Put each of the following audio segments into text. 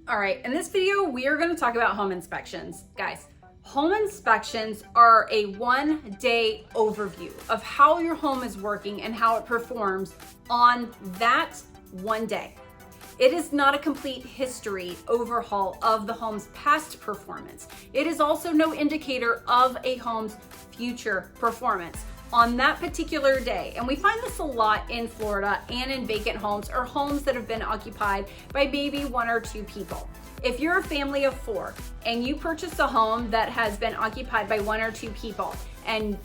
All right, in this video, we are gonna talk about home inspections. Guys, home inspections are a one-day overview of how your home is working and how it performs on that one day. It is not a complete history overhaul of the home's past performance. It is also no indicator of a home's future performance on that particular day. And we find this a lot in Florida and in vacant homes or homes that have been occupied by maybe one or two people. If you're a family of four and you purchase a home that has been occupied by one or two people and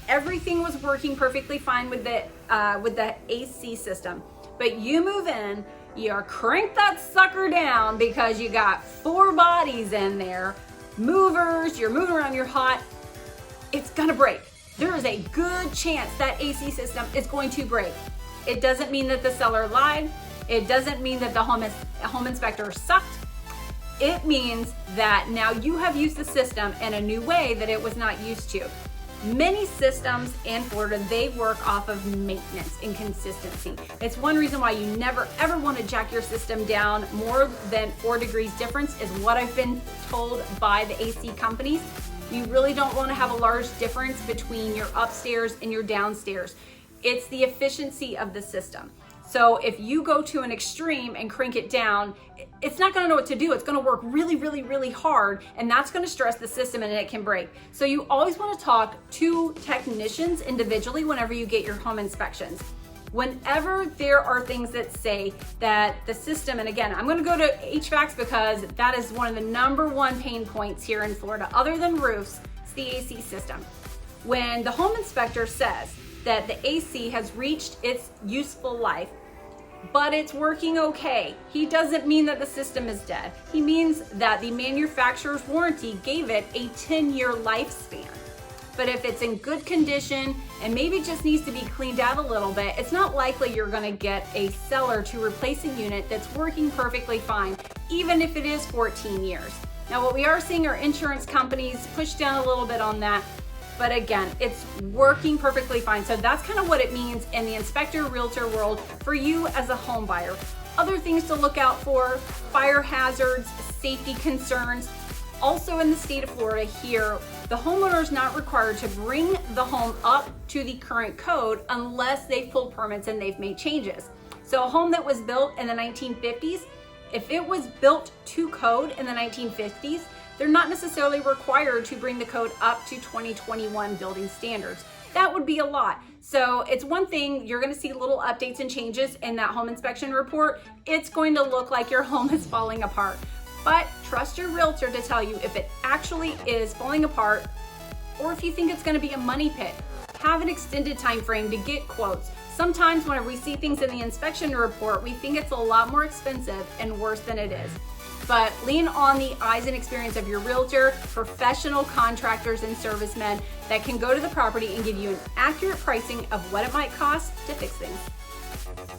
everything was working perfectly fine with the AC system, but you move in, you crank that sucker down because you got four bodies in there, movers, you're moving around, you're hot, it's gonna break. There is a good chance that AC system is going to break. It doesn't mean that the seller lied. It doesn't mean that the home inspector sucked. It means that now you have used the system in a new way that it was not used to. Many systems in Florida, they work off of maintenance and consistency. It's one reason why you never ever want to jack your system down more than 4 degrees difference is what I've been told by the AC companies. You really don't want to have a large difference between your upstairs and your downstairs. It's the efficiency of the system. So if you go to an extreme and crank it down, it's not gonna know what to do. It's gonna work really, really, really hard, and that's gonna stress the system and it can break. So you always wanna talk to technicians individually whenever you get your home inspections. Whenever there are things that say that the system, and again, I'm gonna go to HVACs because that is one of the #1 pain points here in Florida, other than roofs, it's the AC system. When the home inspector says that the AC has reached its useful life, but it's working okay, he doesn't mean that the system is dead. He means that the manufacturer's warranty gave it a 10-year lifespan. But if it's in good condition and maybe just needs to be cleaned out a little bit, it's not likely you're gonna get a seller to replace a unit that's working perfectly fine, even if it is 14 years. Now, what we are seeing are insurance companies push down a little bit on that, but again, it's working perfectly fine. So that's kind of what it means in the inspector realtor world for you as a home buyer. Other things to look out for: fire hazards, safety concerns. Also in the state of Florida here, the homeowner is not required to bring the home up to the current code unless they've pulled permits and they've made changes. So a home that was built in the 1950s, if it was built to code in the 1950s, they're not necessarily required to bring the code up to 2021 building standards. That would be a lot. So it's one thing, you're gonna see little updates and changes in that home inspection report. It's going to look like your home is falling apart. But trust your realtor to tell you if it actually is falling apart or if you think it's gonna be a money pit. Have an extended time frame to get quotes. Sometimes whenever we see things in the inspection report, we think it's a lot more expensive and worse than it is. But lean on the eyes and experience of your realtor, professional contractors and servicemen that can go to the property and give you an accurate pricing of what it might cost to fix things.